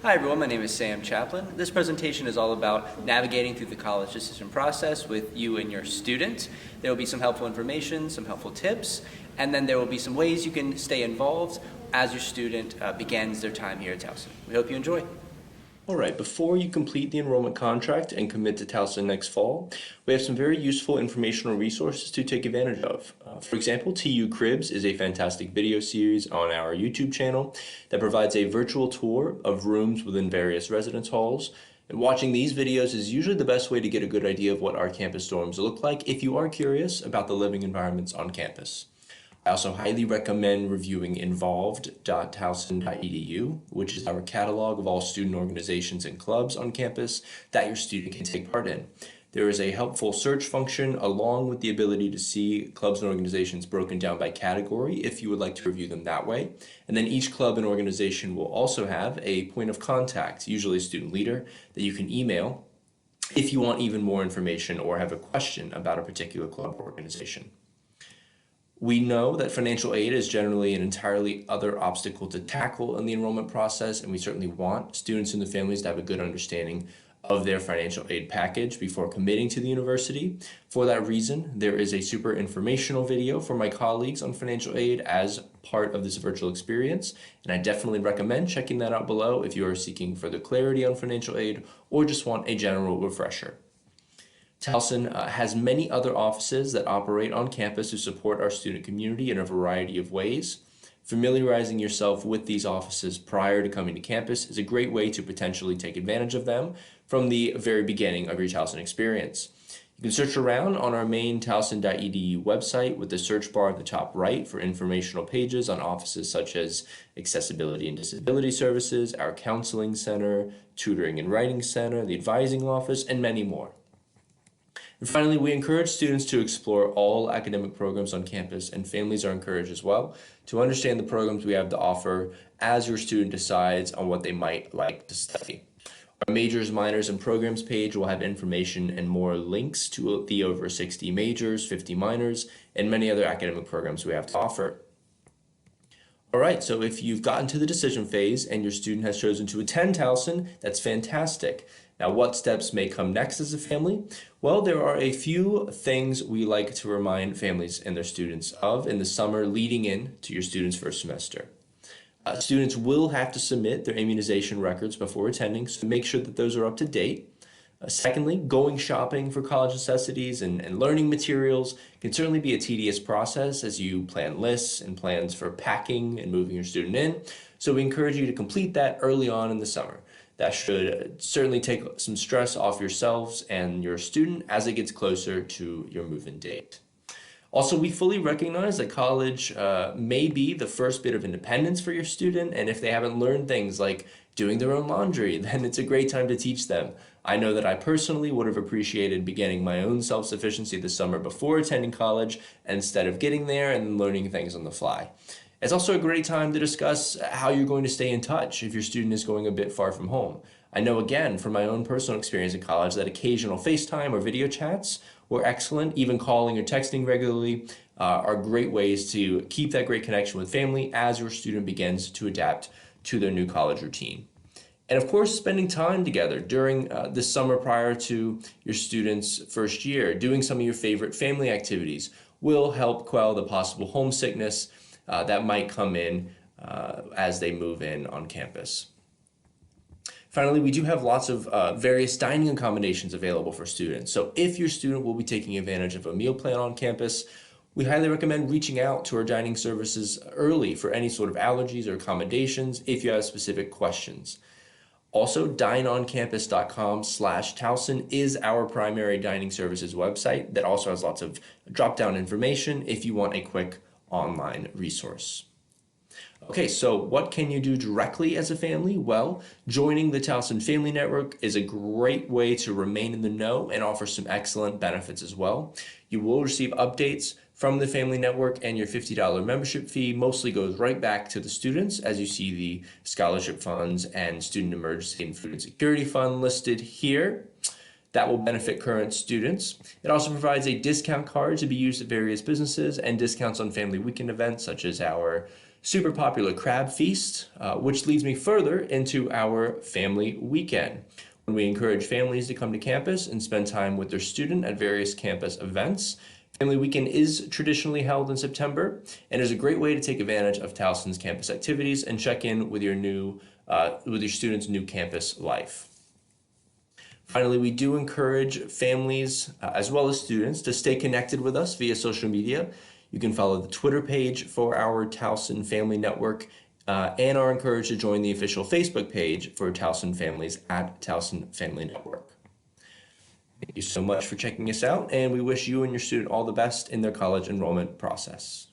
Hi everyone, my name is Sam Chaplin. This presentation is all about navigating through the college decision process with you and your student. There will be some helpful information, some helpful tips, and then there will be some ways you can stay involved as your student begins their time here at Towson. We hope you enjoy. All right, before you complete the enrollment contract and commit to Towson next fall, we have some very useful informational resources to take advantage of. For example, TU Cribs is a fantastic video series on our YouTube channel that provides a virtual tour of rooms within various residence halls. And watching these videos is usually the best way to get a good idea of what our campus dorms look like if you are curious about the living environments on campus. I also highly recommend reviewing involved.towson.edu, which is our catalog of all student organizations and clubs on campus that your student can take part in. There is a helpful search function along with the ability to see clubs and organizations broken down by category if you would like to review them that way. And then each club and organization will also have a point of contact, usually a student leader, that you can email if you want even more information or have a question about a particular club or organization. We know that financial aid is generally an entirely other obstacle to tackle in the enrollment process, and we certainly want students and the families to have a good understanding of their financial aid package before committing to the university. For that reason, there is a super informational video for my colleagues on financial aid as part of this virtual experience, and I definitely recommend checking that out below if you are seeking further clarity on financial aid or just want a general refresher. Towson has many other offices that operate on campus to support our student community in a variety of ways. Familiarizing yourself with these offices prior to coming to campus is a great way to potentially take advantage of them from the very beginning of your Towson experience. You can search around on our main towson.edu website with the search bar at the top right for informational pages on offices such as Accessibility and Disability Services, our Counseling Center, Tutoring and Writing Center, the Advising Office, and many more. And finally, we encourage students to explore all academic programs on campus, and families are encouraged as well to understand the programs we have to offer as your student decides on what they might like to study. Our majors, minors, and programs page will have information and more links to the over 60 majors, 50 minors, and many other academic programs we have to offer. All right, so if you've gotten to the decision phase and your student has chosen to attend Towson, that's fantastic. Now, what steps may come next as a family? Well, there are a few things we like to remind families and their students of in the summer leading in to your student's first semester. Students will have to submit their immunization records before attending, so make sure that those are up to date. Secondly, going shopping for college necessities and learning materials can certainly be a tedious process as you plan lists and plans for packing and moving your student in. So we encourage you to complete that early on in the summer. That should certainly take some stress off yourselves and your student as it gets closer to your move-in date. Also, we fully recognize that college may be the first bit of independence for your student, and if they haven't learned things like doing their own laundry, then it's a great time to teach them. I know that I personally would have appreciated beginning my own self-sufficiency this summer before attending college instead of getting there and learning things on the fly. It's also a great time to discuss how you're going to stay in touch if your student is going a bit far from home. I know again from my own personal experience in college that occasional FaceTime or video chats were excellent. Even calling or texting regularly are great ways to keep that great connection with family as your student begins to adapt to their new college routine. And of course, spending time together during this summer prior to your student's first year, doing some of your favorite family activities will help quell the possible homesickness that might come in as they move in on campus. Finally, we do have lots of various dining accommodations available for students. So if your student will be taking advantage of a meal plan on campus, we highly recommend reaching out to our dining services early for any sort of allergies or accommodations if you have specific questions. Also, dineoncampus.com/Towson is our primary dining services website that also has lots of drop-down information if you want a quick online resource. Okay, so what can you do directly as a family? Well, joining the Towson Family Network is a great way to remain in the know and offer some excellent benefits as well. You will receive updates from the Family Network, and your $50 membership fee mostly goes right back to the students as you see the scholarship funds and student emergency and food insecurity fund listed here. That will benefit current students. It also provides a discount card to be used at various businesses and discounts on family weekend events such as our super popular crab feast, which leads me further into our family weekend, when we encourage families to come to campus and spend time with their student at various campus events. Family Weekend is traditionally held in September and is a great way to take advantage of Towson's campus activities and check in with your students' new campus life. Finally, we do encourage families as well as students to stay connected with us via social media. You can follow the Twitter page for our Towson Family Network and are encouraged to join the official Facebook page for Towson Families at Towson Family Network. Thank you so much for checking us out, and we wish you and your student all the best in their college enrollment process.